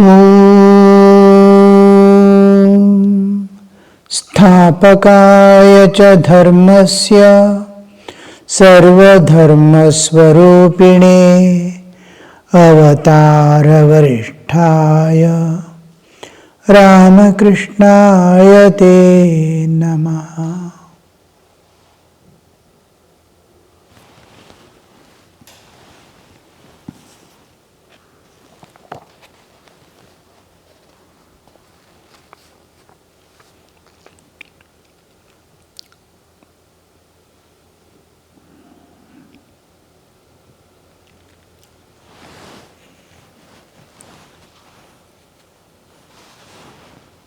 Om Sthapakaya cha dharmasya sarvadharmasvarupine avataravarishthaya Ramakrishnaya te namaha.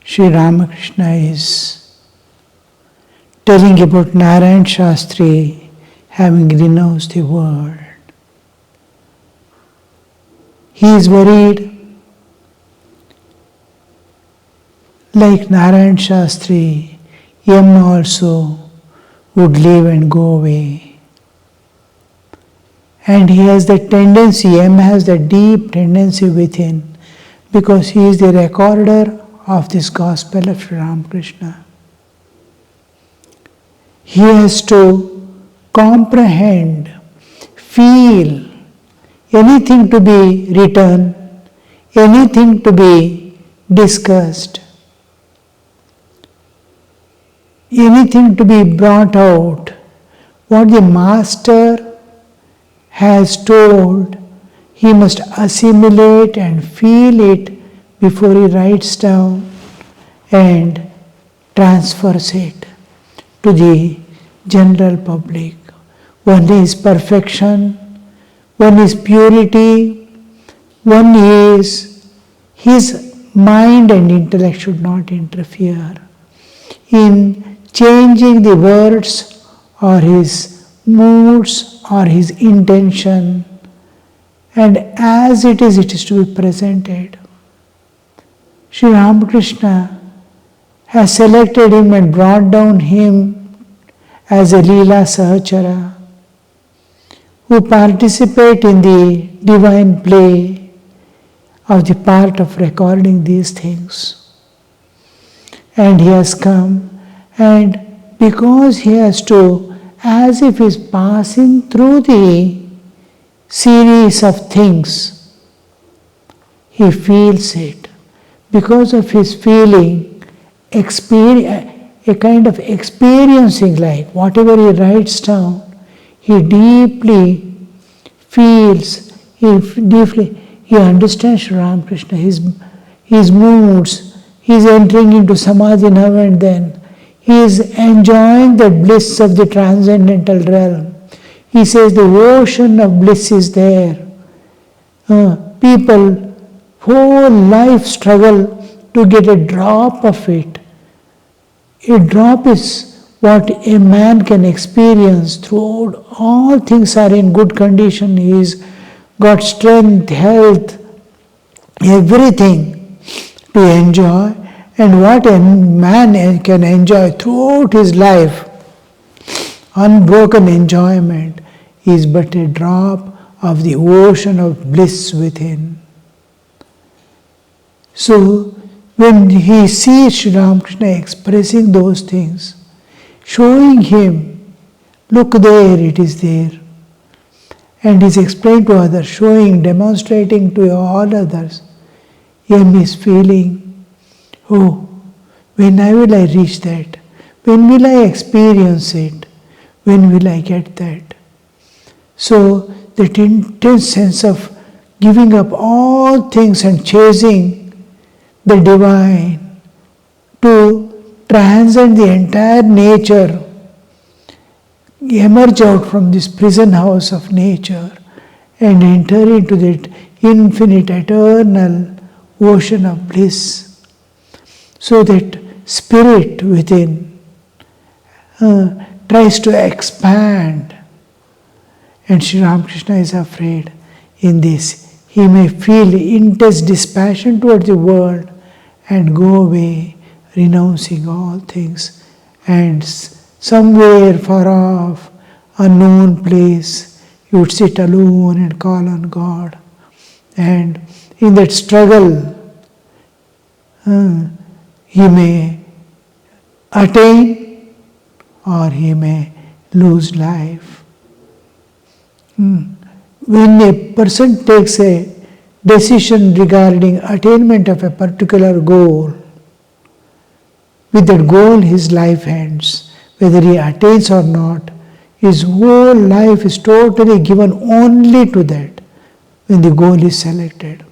Sri Ramakrishna is telling about Narayan Shastri having renounced the world. He is worried, like Narayan Shastri, Yam also would leave and go away. And he has that tendency, Yam has that deep tendency within, because he is the recorder of this gospel of Sri Ramakrishna. He has to comprehend, feel anything to be written, anything to be discussed, anything to be brought out, what the master has told, he must assimilate and feel it before he writes down and transfers it to the general public. One is perfection, one is purity, one is his mind and intellect should not interfere in changing the words or his moods or his intention, and as it is to be presented. Sri Ramakrishna has selected him and brought down him as a Leela Sahachara who participate in the divine play of the part of recording these things. And he has come, and because he has to, as if he is passing through the series of things, he feels it. Because of his feeling, a kind of experiencing, like whatever he writes down, he deeply feels, he understands Sri Ramakrishna, his moods, he is entering into samadhi now and then. He is enjoying the bliss of the transcendental realm. He says the ocean of bliss is there. People whole life struggle to get a drop of it. A drop is what a man can experience throughout. All things are in good condition. He has got strength, health, everything to enjoy. And what a man can enjoy throughout his life, unbroken enjoyment, is but a drop of the ocean of bliss within. So, when he sees Sri Ramakrishna expressing those things, showing him, look there, it is there, and is explained to others, showing, demonstrating to all others, him is feeling, oh, when will I reach that? When will I experience it? When will I get that? So, that intense sense of giving up all things and chasing the divine, to transcend the entire nature, emerge out from this prison house of nature and enter into that infinite, eternal ocean of bliss. So that spirit within tries to expand, and Sri Ramakrishna is afraid in this. He may feel intense dispassion towards the world and go away, renouncing all things, and somewhere far off, unknown place, you would sit alone and call on God. And in that struggle, he may attain or he may lose life. When a person takes a decision regarding attainment of a particular goal, with that goal his life ends. Whether he attains or not, his whole life is totally given only to that when the goal is selected.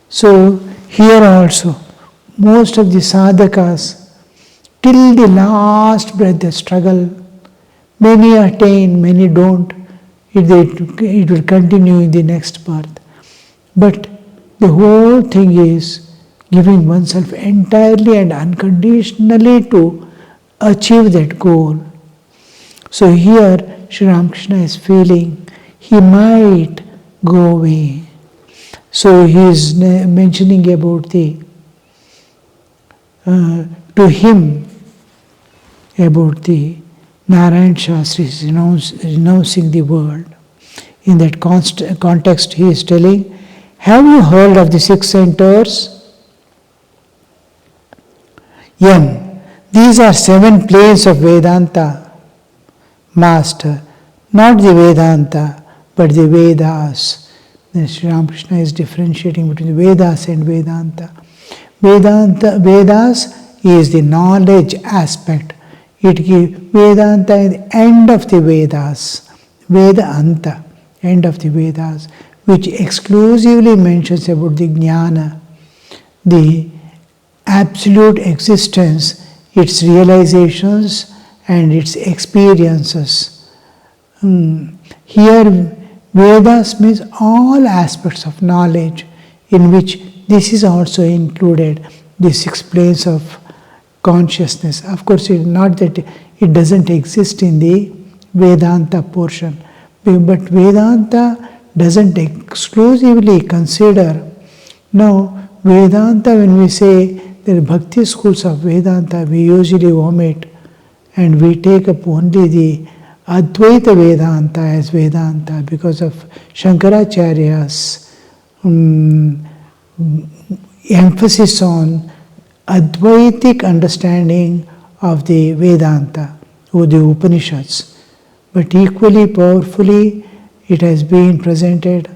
So here also, most of the sadhakas, till the last breath they struggle. Many attain, many don't. It will continue in the next birth. But the whole thing is giving oneself entirely and unconditionally to achieve that goal. So here Sri Ramakrishna is feeling he might go away. So he is mentioning about to him about the Narayan Shastri is renouncing the world. In that context he is telling, have you heard of the 6 centers? Yam, these are 7 planes of Vedanta, Master, not the Vedanta, but the Vedas. Then Sri Ramakrishna is differentiating between the Vedas and Vedanta. Vedas is the knowledge aspect. It gives Vedanta is the end of the Vedas, Vedanta, end of the Vedas, which exclusively mentions about the Jnana, the absolute existence, its realizations and its experiences. Here Vedas means all aspects of knowledge, in which this is also included, the 6 planes of consciousness. Of course, it's not that it doesn't exist in the Vedanta portion, but Vedanta doesn't exclusively consider. Now, Vedanta, when we say there are bhakti schools of Vedanta, we usually omit and we take up only the Advaita Vedanta as Vedanta because of Shankaracharya's emphasis on Advaitic understanding of the Vedanta or the Upanishads. But equally powerfully, it has been presented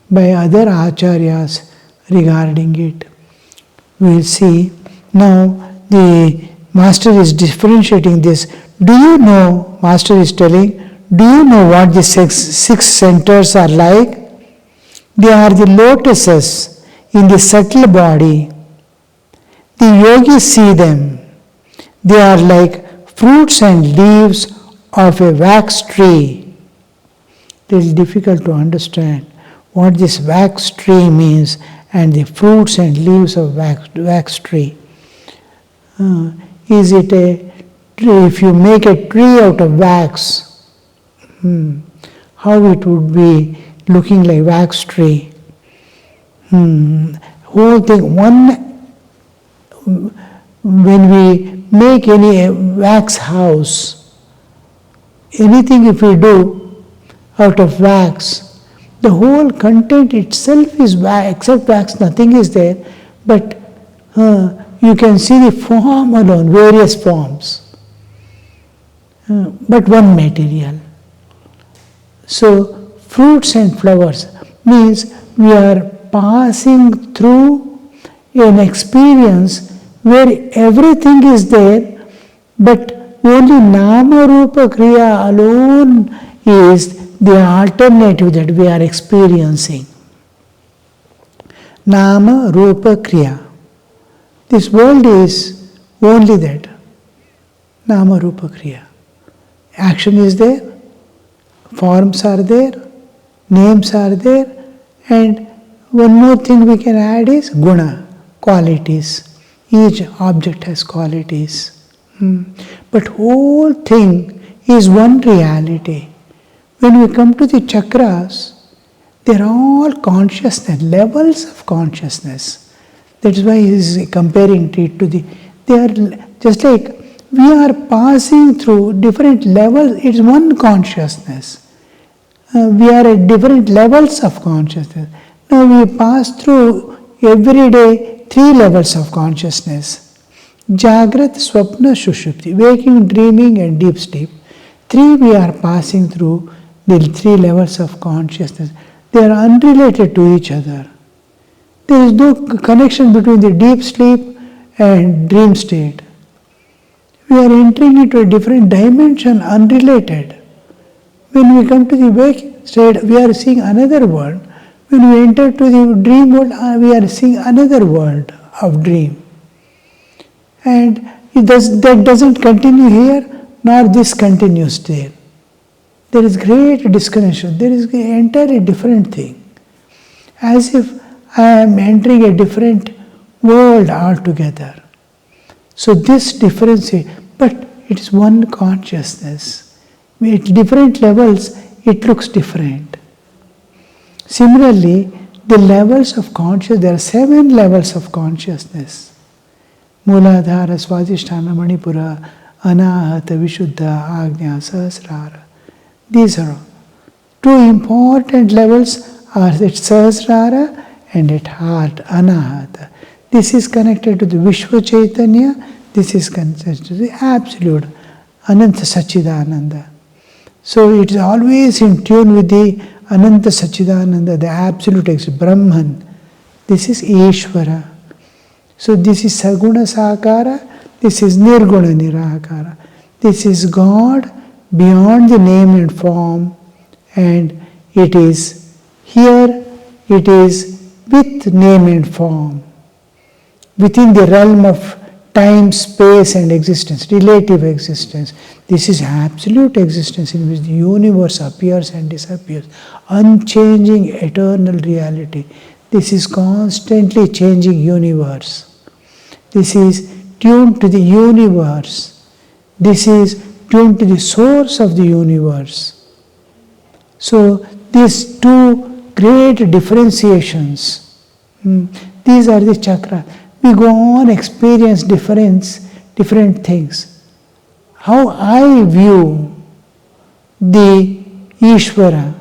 by other acharyas regarding it. We will see. Now, the Master is differentiating this. Do you know, Master is telling, do you know what the 6 centers are like? They are the lotuses in the subtle body. The yogis see them. They are like fruits and leaves of a wax tree. It is difficult to understand what this wax tree means and the fruits and leaves of wax tree. Is it a tree? If you make a tree out of wax, how it would be looking like wax tree? Whole thing, when we make any wax house, anything if we do out of wax, the whole content itself is wax, except wax, nothing is there, but you can see the form alone, various forms, but one material. So, fruits and flowers means we are passing through an experience where everything is there, but only Nama Rupa Kriya alone is the alternative that we are experiencing. Nama Rupa Kriya. This world is only that. Nama Rupa Kriya. Action is there, forms are there, names are there, and one more thing we can add is guna, qualities. Each object has qualities. But whole thing is one reality. When we come to the chakras, they are all consciousness, levels of consciousness. That is why he is comparing it to the, they are just like we are passing through different levels, it's one consciousness. We are at different levels of consciousness. Now we pass through every day three levels of consciousness. Jagrat, Swapna, Shushupti, waking, dreaming and deep sleep. Three we are passing through the three levels of consciousness. They are unrelated to each other. There is no connection between the deep sleep and dream state. We are entering into a different dimension, unrelated. When we come to the waking state, we are seeing another world. When we enter to the dream world, we are seeing another world of dream. And that doesn't continue here, nor this continues there. There is great disconnection. There is an entirely different thing. As if I am entering a different world altogether. So this difference, but it is one consciousness. At different levels, it looks different. Similarly, the levels of consciousness, there are 7 levels of consciousness. Muladhara, Swadhisthana, Manipura, Anahata, Vishuddha, Agnya, Sahasrara. These are 2 important levels are at Sahasrara and at heart, Anahata. This is connected to the Vishwa Chaitanya, this is connected to the Absolute, Ananta Sachidananda. So it is always in tune with the Ananta Sachidananda, the Absolute Brahman. This is Ishvara. So this is Saguna Sakara, this is Nirguna Nirakara. This is God beyond the name and form, and it is here, it is with name and form, within the realm of time, space and existence, relative existence. This is absolute existence in which the universe appears and disappears, unchanging eternal reality. This is constantly changing universe. This is tuned to the universe. This is tuned to the source of the universe. So these 2 great differentiations, these are the chakras. We go on experience different things. How I view the Ishvara,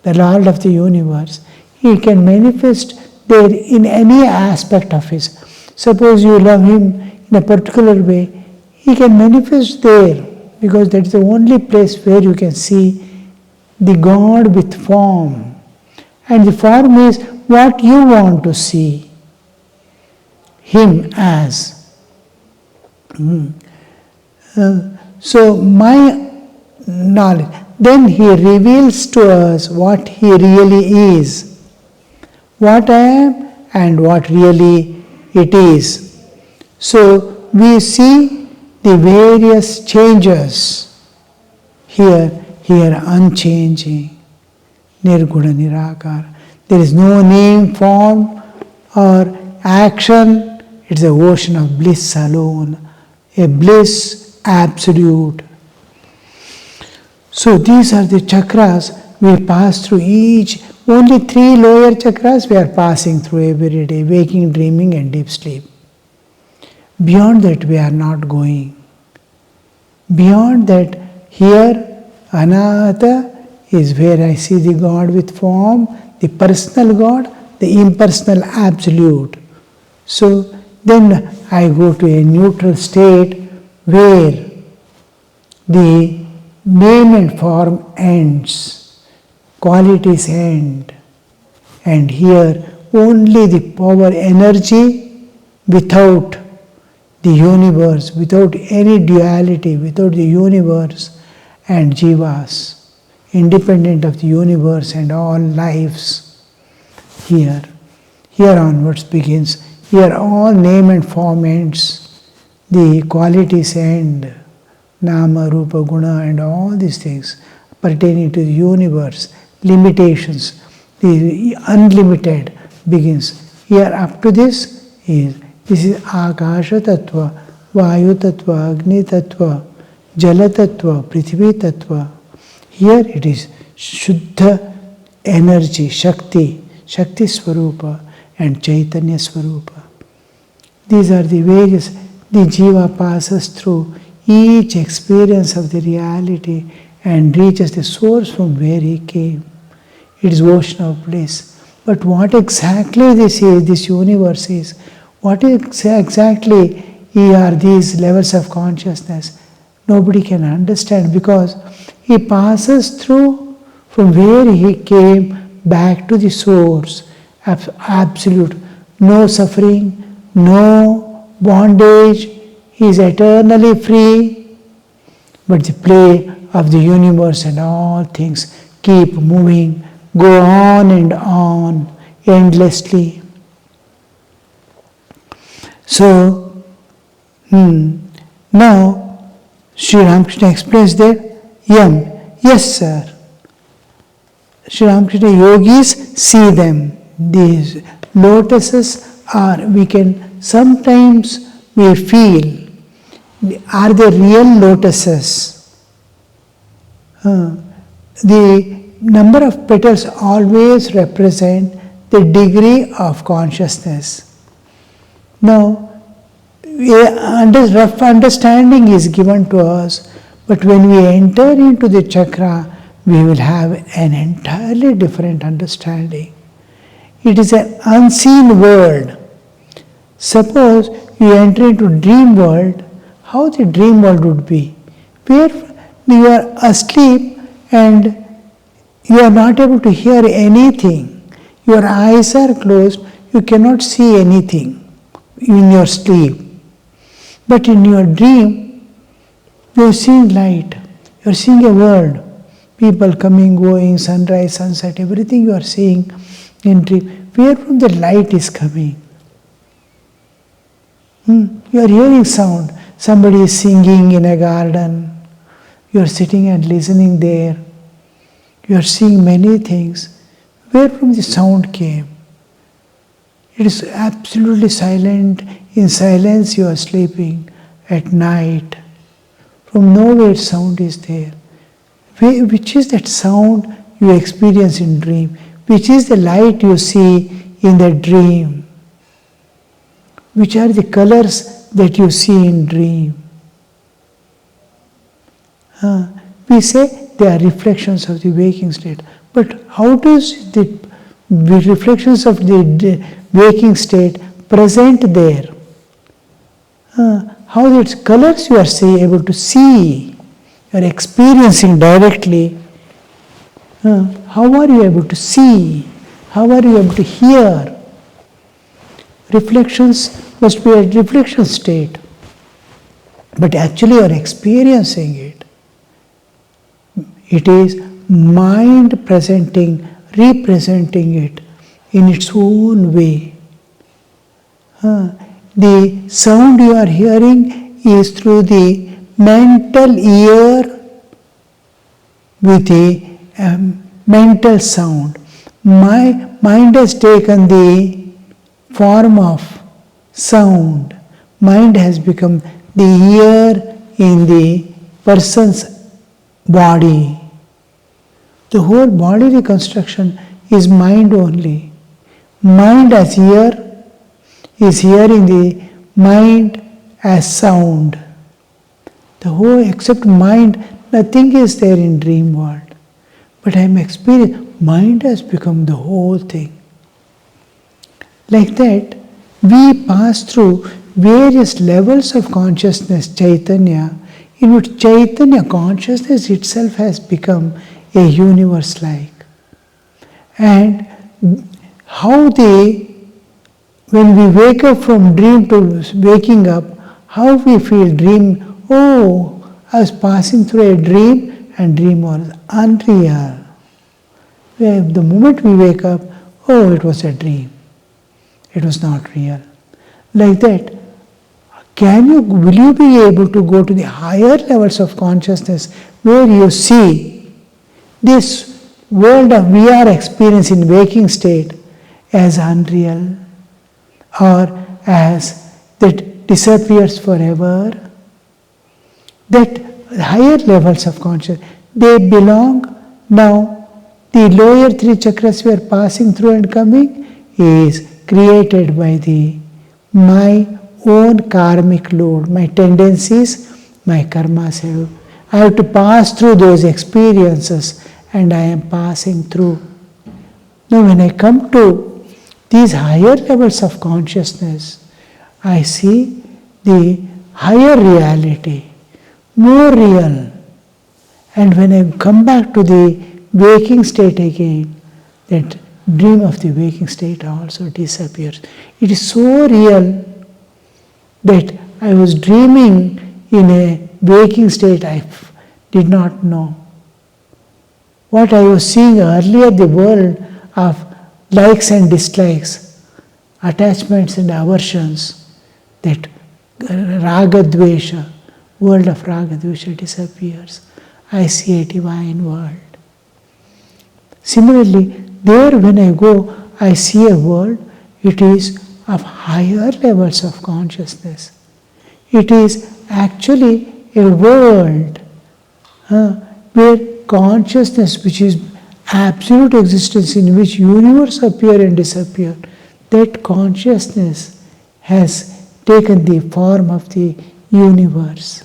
the Lord of the universe, He can manifest there in any aspect of His. Suppose you love Him in a particular way, He can manifest there because that is the only place where you can see the God with form. And the form is what you want to see Him as. So my knowledge, then He reveals to us what He really is, what I am and what really it is. So we see the various changes here unchanging, Nirguna Nirakara. There is no name, form or action, it's the ocean of bliss alone, a bliss absolute. So these are the chakras we pass through each. Only 3 lower chakras we are passing through every day, waking, dreaming and deep sleep. Beyond that we are not going. Beyond that, here Anahata is where I see the God with form, the personal God, the impersonal absolute. So then I go to a neutral state where the name and form ends, qualities end, and here only the power, energy without the universe, without any duality, without the universe and jivas, independent of the universe and all lives. Here onwards begins. Here all name and form ends, the qualities end, nama, rupa, guna and all these things pertaining to the universe, limitations, the unlimited begins. Here up to this is Akasha Tattva, Vayu Tattva, Agni Tattva, Jala Tattva, Prithvi Tattva. Here it is Shuddha energy, Shakti Swarupa and Chaitanya Swarupa. These are the various, the Jiva passes through each experience of the reality and reaches the source from where he came. It is ocean of bliss. But what exactly this is, this universe is, What exactly are these levels of consciousness? Nobody can understand, because he passes through from where he came back to the source. Absolute. No suffering, no bondage. He is eternally free. But the play of the universe and all things keep moving, go on and on endlessly. So, now Sri Ramakrishna explains that, yes sir, Sri Ramakrishna yogis see them. These lotuses are, we can sometimes we feel, are they real lotuses? The number of petals always represent the degree of consciousness. Now, rough understanding is given to us, but when we enter into the chakra, we will have an entirely different understanding. It is an unseen world. Suppose you enter into dream world, how the dream world would be? Where you are asleep and you are not able to hear anything. Your eyes are closed, you cannot see anything in your sleep. But in your dream, you are seeing light, you are seeing a world. People coming, going, sunrise, sunset, everything you are seeing in dream. Where from the light is coming? You are hearing sound. Somebody is singing in a garden. You are sitting and listening there. You are seeing many things. Where from the sound came? It is absolutely silent. In silence you are sleeping at night. From nowhere sound is there. Which is that sound you experience in dream? Which is the light you see in the dream? Which are the colors that you see in dream? We say they are reflections of the waking state. But how does the reflections of the waking state present there? How its colors you are able to see, you are experiencing directly. How are you able to see? How are you able to hear? Reflections must be a reflection state. But actually you are experiencing it. It is mind representing it in its own way. The sound you are hearing is through the mental ear with the mental sound. My mind has taken the form of sound. Mind has become the ear in the person's body. The whole body reconstruction is mind only. Mind as ear is hearing the mind as sound. The whole, except mind, nothing is there in dream world. But I am experiencing, mind has become the whole thing. Like that, we pass through various levels of consciousness, Chaitanya, in which Chaitanya consciousness itself has become a universe-like. And how when we wake up from dream to waking up, how we feel dream, oh, I was passing through a dream and dream was unreal. The moment we wake up, oh, it was a dream. It was not real. Like that, will you be able to go to the higher levels of consciousness where you see this world of we are experiencing in waking state as unreal or as that disappears forever? That higher levels of consciousness, they belong now. The lower three chakras we are passing through and coming is created by my own karmic load, my tendencies, my karmas. I have to pass through those experiences and I am passing through. Now when I come to these higher levels of consciousness, I see the higher reality, more real. And when I come back to the waking state again, that dream of the waking state also disappears. It is so real that I was dreaming in a waking state, I did not know. What I was seeing earlier, the world of likes and dislikes, attachments and aversions, that raga dvesha, world of raga dvesha disappears. I see a divine world. Similarly, there when I go, I see a world, it is of higher levels of consciousness. It is actually a world where consciousness, which is absolute existence, in which universe appear and disappear, that consciousness has taken the form of the universe.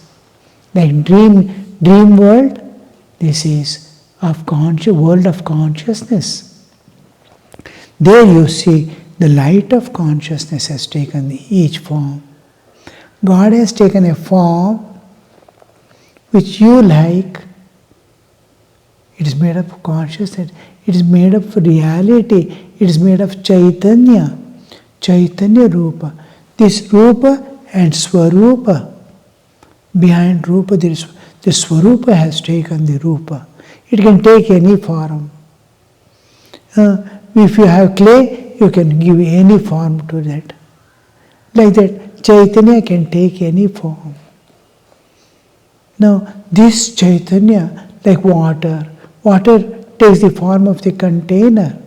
Like dream world, this is of world of consciousness. There you see the light of consciousness has taken each form. God has taken a form which you like. It is made up of consciousness. It is made up of reality. It is made of Chaitanya. Chaitanya Rupa. This Rupa and Swarupa. Behind Rupa, there is the Swarupa has taken the Rupa. It can take any form. If you have clay, you can give any form to that. Like that, Chaitanya can take any form. Now, this Chaitanya, like water takes the form of the container.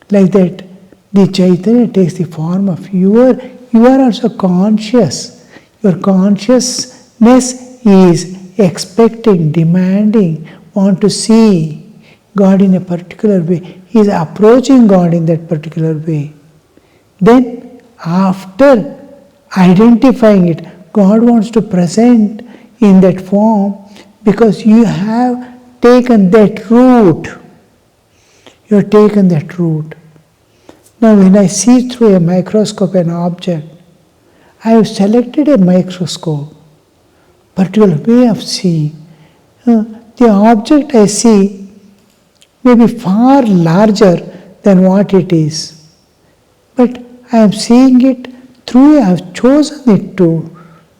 Like that, the Chaitanya takes the form of you are also conscious. Your consciousness is expecting, demanding, want to see God in a particular way. He is approaching God in that particular way. Then, after identifying it, God wants to present in that form because you have taken that route. You have taken that route. Now, when I see through a microscope an object, I have selected a microscope, particular way of seeing. The object I see may be far larger than what it is, but I am seeing it through, I have chosen it to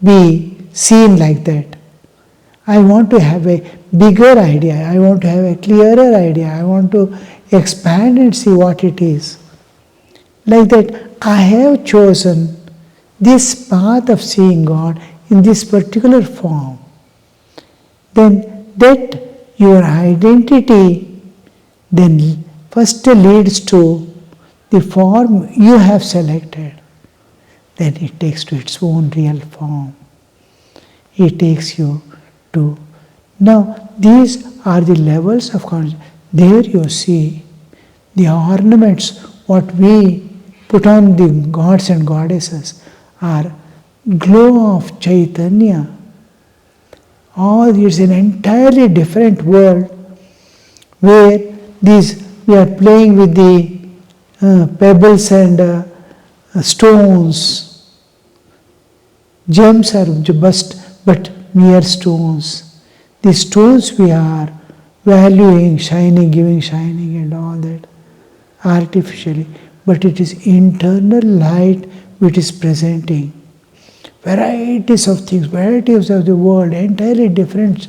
be seen like that. I want to have a bigger idea, I want to have a clearer idea, I want to expand and see what it is. Like that, I have chosen this path of seeing God in this particular form. Then that your identity then first leads to the form you have selected. Then it takes to its own real form. It takes you to... Now, these are the levels of consciousness. There you see the ornaments, what we put on the gods and goddesses are glow of Chaitanya. It's an entirely different world where we are playing with the pebbles and stones. Gems are but mere stones. The stones we are valuing, shining, giving shining and all that artificially. But it is internal light which is presenting. Varieties of things, varieties of the world, entirely different.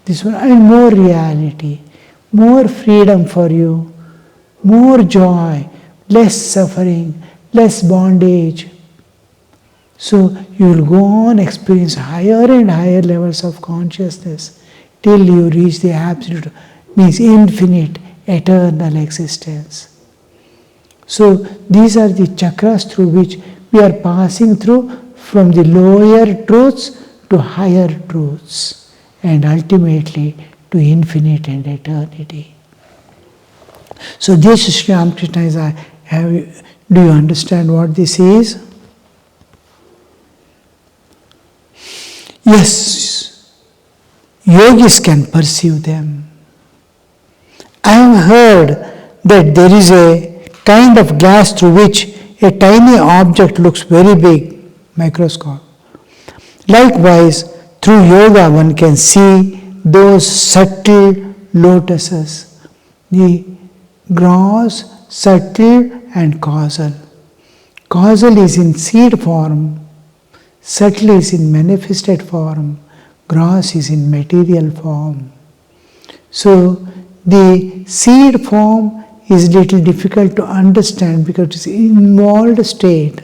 This one, and more reality, more freedom for you, more joy, less suffering, less bondage. So you will go on experience higher and higher levels of consciousness till you reach the absolute, means infinite, eternal existence. So these are the chakras through which we are passing through from the lower truths to higher truths and ultimately to infinite and eternity. So this Sri Ramakrishna is, do you understand what this is? Yes, yogis can perceive them. I have heard that there is a kind of glass through which a tiny object looks very big. microscope. Likewise, through yoga one can see those subtle lotuses, the gross, subtle and causal. Causal is in seed form, subtle is in manifested form, gross is in material form. So the seed form is little difficult to understand because it is involved state.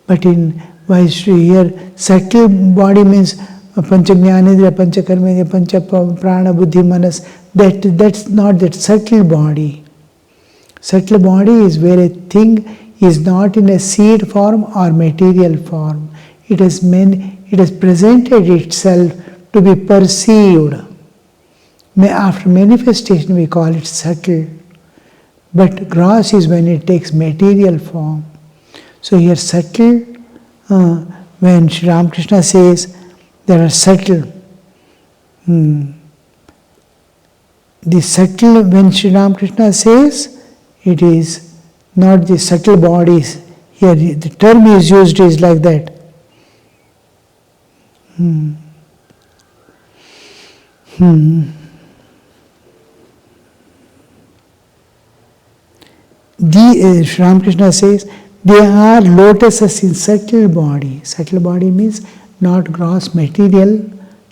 But in Vaishri here, subtle body means Panchagnanendriya, Panchakarmendriya, Pancha Prana, Buddhi, Manas. That's not that subtle body. Subtle body is where a thing is not in a seed form or material form. It has presented itself to be perceived. After manifestation we call it subtle. But gross is when it takes material form. So here subtle, when Sri Ramakrishna says there are subtle, the subtle, when Sri Ramakrishna says, it is not the subtle bodies. Here the term is used is like that. Sri Ramakrishna says, they are lotuses in subtle body. Subtle body means not gross material,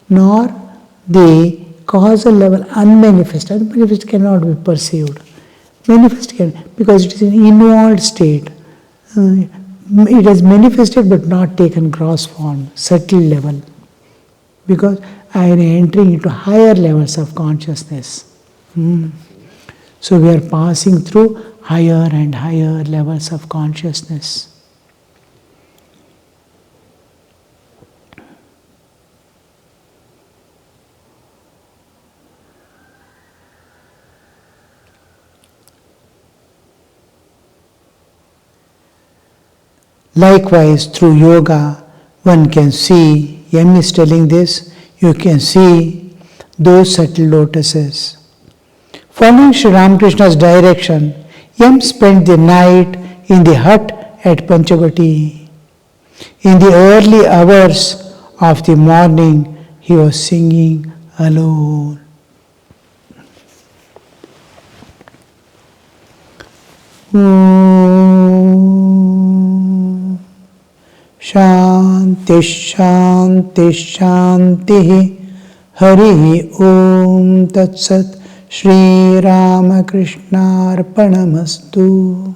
nor the causal level unmanifested. Unmanifest cannot be perceived. Manifest can, because it is an inward state. It has manifested but not taken gross form, subtle level. Because I am entering into higher levels of consciousness. So we are passing through higher and higher levels of consciousness. Likewise, through yoga, one can see, Yam is telling this, you can see those subtle lotuses. Following Sri Ramakrishna's direction, Yam spent the night in the hut at Panchavati. In the early hours of the morning, he was singing alone. Shanti, Shanti, Shanti, Hari Om Tat Sat, Shri Ramakrishna Arpanamastu.